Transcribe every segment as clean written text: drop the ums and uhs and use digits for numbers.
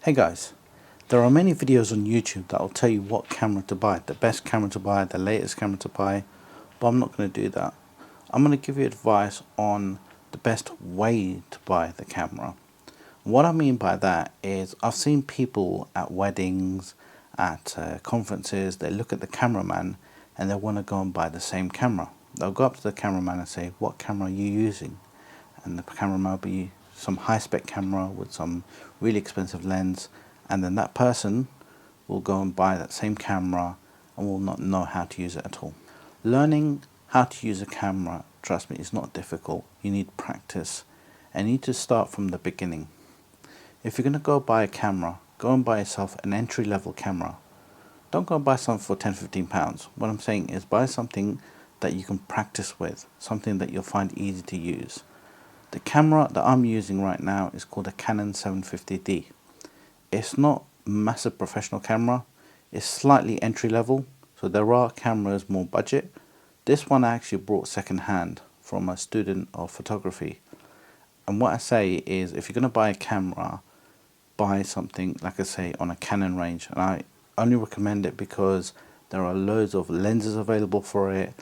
Hey guys, there are many videos on YouTube that will tell you what camera to buy, the best camera to buy, the latest camera to buy, but I'm not going to do that. I'm going to give you advice on the best way to buy the camera. What I mean by that is I've seen people at weddings, at conferences, they look at the cameraman and they want to go and buy the same camera. They'll go up to the cameraman and say, "What camera are you using?" And the camera will be some high spec camera with some really expensive lens, and then that person will go and buy that same camera and will not know how to use it at all. Learning how to use a camera, trust me, is not difficult. You need practice and you need to start from the beginning. If you're going to go buy a camera, go and buy yourself an entry level camera. Don't go and buy something for £10-15. What I'm saying is buy something that you can practice with, something that you'll find easy to use. The camera that I'm using right now is called a Canon 750D. It's not a massive professional camera, it's slightly entry level, so there are cameras more budget. This one I actually brought second hand from a student of photography. And what I say is if you're going to buy a camera, buy something, like I say, on a Canon range. And I only recommend it because there are loads of lenses available for it,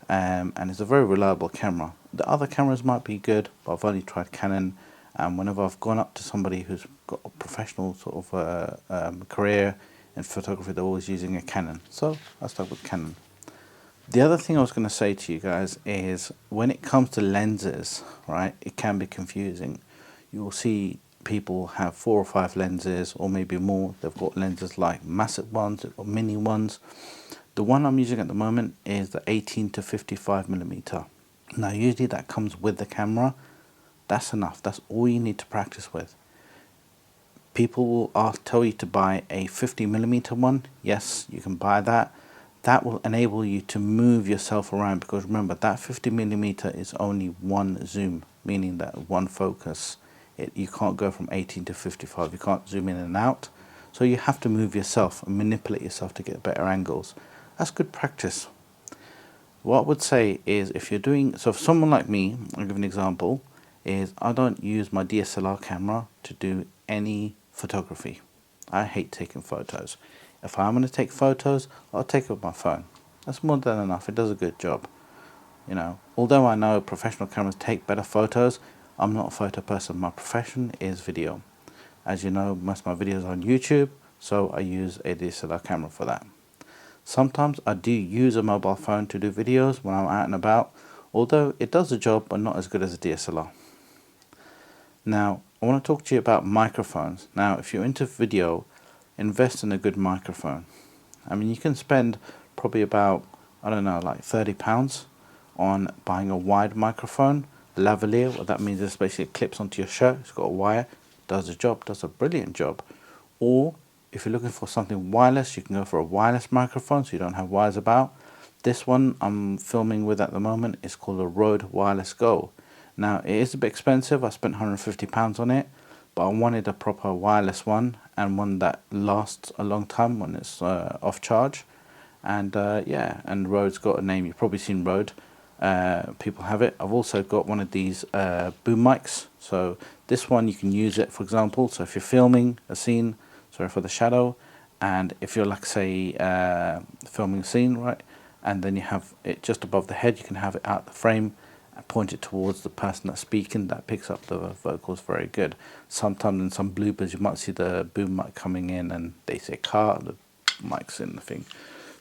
and it's a very reliable camera. The other cameras might be good, but I've only tried Canon, and whenever I've gone up to somebody who's got a professional sort of career in photography, they're always using a Canon, so I stuck with Canon. The other thing I was going to say to you guys is when it comes to lenses, right, it can be confusing. You will see people have 4 or 5 lenses or maybe more. They've got lenses like massive ones or mini ones. The one I'm using at the moment is the 18 to 55mm. Now usually that comes with the camera. That's enough. That's all you need to practice with. People will tell you to buy a 50mm one. Yes, you can buy that. That will enable you to move yourself around, because remember that 50mm is only one zoom, meaning that one focus. You can't go from 18 to 55. You can't zoom in and out. So you have to move yourself and manipulate yourself to get better angles. That's good practice. What I would say is if you're doing, so for someone like me, I'll give an example, is I don't use my DSLR camera to do any photography. I hate taking photos. If I'm going to take photos, I'll take it with my phone. That's more than enough. It does a good job. Although I know professional cameras take better photos, I'm not a photo person. My profession is video. As you know, most of my videos are on YouTube, so I use a DSLR camera for that. Sometimes I do use a mobile phone to do videos when I'm out and about, although it does the job but not as good as a DSLR. Now, I want to talk to you about microphones. Now, if you're into video, invest in a good microphone. I mean, you can spend probably about, I don't know, like £30 on buying a wide microphone. Lavalier, what that means is basically it clips onto your shirt. It's got a wire, does the job, does a brilliant job. Or if you're looking for something wireless, you can go for a wireless microphone so you don't have wires about. This one I'm filming with at the moment is called a Rode Wireless Go. Now it is a bit expensive. I spent £150 on it, but I wanted a proper wireless one and one that lasts a long time when it's off charge. And yeah, and Rode's got a name. You've probably seen Rode. People have it. I've also got one of these boom mics. So this one you can use it, for example, so if you're filming a scene, sorry for the shadow, and if you're like say filming a scene, right, and then you have it just above the head, you can have it out the frame and point it towards the person that's speaking. That picks up the vocals very good. Sometimes in some bloopers you might see the boom mic coming in and they say car, the mic's in the thing.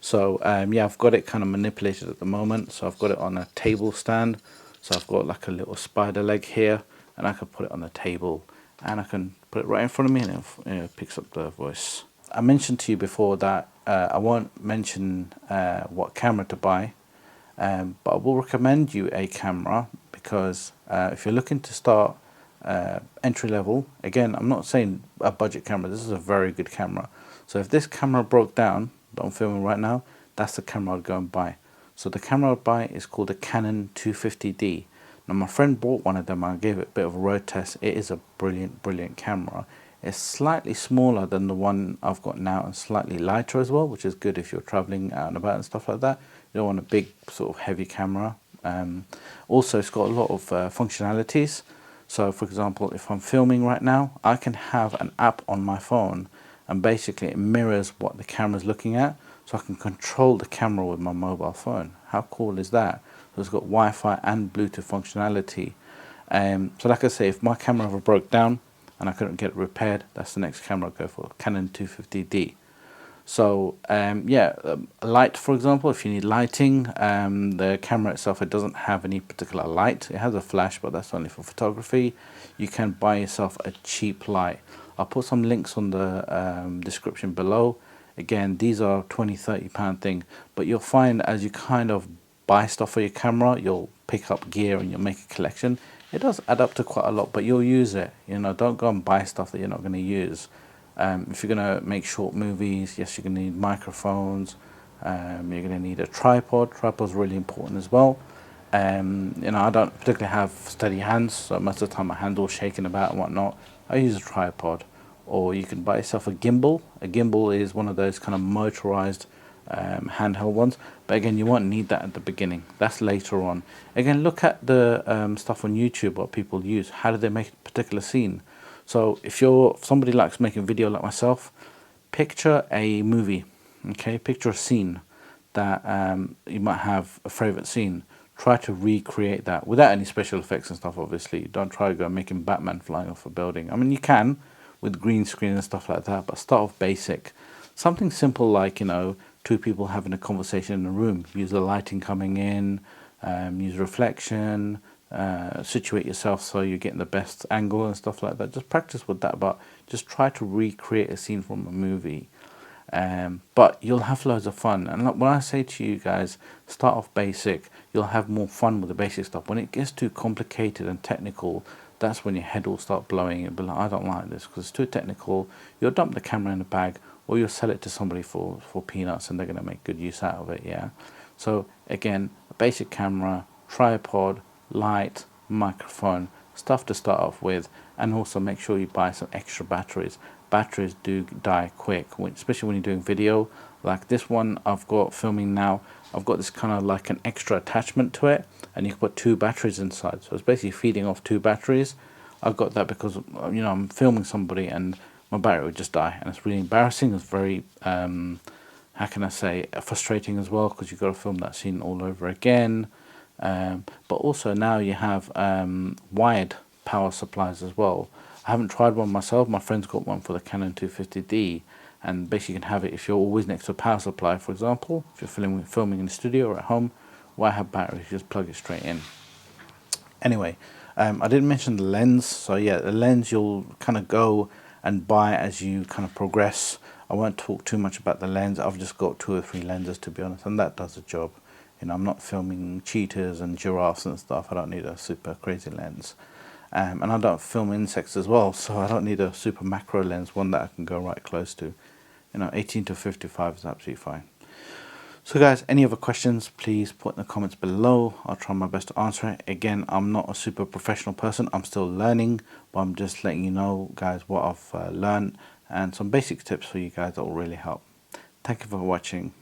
So yeah, I've got it kind of manipulated at the moment. So I've got it on a table stand. So I've got like a little spider leg here, and I can put it on the table and I can put it right in front of me and it picks up the voice. I mentioned to you before that I won't mention what camera to buy, but I will recommend you a camera because if you're looking to start entry level, again, I'm not saying a budget camera, this is a very good camera. So if this camera broke down that I'm filming right now, that's the camera I'd go and buy. So the camera I'd buy is called a Canon 250D. Now my friend bought one of them. I gave it a bit of a road test. It is a brilliant camera. It's slightly smaller than the one I've got now and slightly lighter as well, which is good if you're traveling out and about and stuff like that. You don't want a big sort of heavy camera. Also, it's got a lot of functionalities. So for example, if I'm filming right now, I can have an app on my phone and basically it mirrors what the camera's looking at, so I can control the camera with my mobile phone. How cool is that? So it's got Wi-Fi and Bluetooth functionality. So like I say, if my camera ever broke down and I couldn't get it repaired, that's the next camera I go for, Canon 250D. So a light, for example, if you need lighting, the camera itself, it doesn't have any particular light. It has a flash, but that's only for photography. You can buy yourself a cheap light. I'll put some links on the description below. Again, these are £20–30 thing, but you'll find as you kind of buy stuff for your camera, you'll pick up gear and you'll make a collection. It does add up to quite a lot, but you'll use it. You know, don't go and buy stuff that you're not going to use. If you're going to make short movies, yes, you're going to need microphones. You're going to need a tripod. Tripod's really important as well. You know, I don't particularly have steady hands, so most of the time my hands all shaking about and whatnot. I use a tripod. Or you can buy yourself a gimbal. A gimbal is one of those kind of motorized handheld ones, but again, you won't need that at the beginning. That's later on. Again, look at the stuff on YouTube, what people use. How do they make a particular scene? So if somebody likes making video like myself, picture a movie, okay? Picture a scene that you might have a favorite scene. Try to recreate that without any special effects and stuff, obviously. Don't try to go making Batman flying off a building. I mean, you can with green screen and stuff like that, but start off basic. Something simple like, you know, two people having a conversation in a room. Use the lighting coming in, use reflection, situate yourself so you're getting the best angle and stuff like that. Just practice with that, but just try to recreate a scene from a movie. But you'll have loads of fun. And when I say to you guys, start off basic, you'll have more fun with the basic stuff. When it gets too complicated and technical, that's when your head will start blowing. You'll be like, I don't like this because it's too technical. You'll dump the camera in a bag, or you'll sell it to somebody for peanuts and they're going to make good use out of it. Yeah. So again, a basic camera, tripod, light, microphone, stuff to start off with, and also make sure you buy some extra batteries. Batteries do die quick, especially when you're doing video like this one I've got filming now. I've got this kind of like an extra attachment to it, and you can put 2 batteries inside, so it's basically feeding off 2 batteries. I've got that because, you know, I'm filming somebody and my battery would just die, and it's really embarrassing. It's very how can I say, frustrating as well, because you've got to film that scene all over again. But also now you have wired power supplies as well. I haven't tried one myself. My friend's got one for the Canon 250D, and basically you can have it if you're always next to a power supply. For example, if you're filming in the studio or at home, why have batteries? You just plug it straight in. Anyway, I didn't mention the lens. So yeah, the lens you'll kind of go and buy as you kind of progress. I won't talk too much about the lens. I've just got 2 or 3 lenses, to be honest, and that does the job. You know, I'm not filming cheetahs and giraffes and stuff. I don't need a super crazy lens. And I don't film insects as well, so I don't need a super macro lens, one that I can go right close to. You know, 18-55 is absolutely fine. So guys, any other questions, please put in the comments below. I'll try my best to answer it. Again, I'm not a super professional person. I'm still learning, but I'm just letting you know, guys, what I've learned and some basic tips for you guys that will really help. Thank you for watching.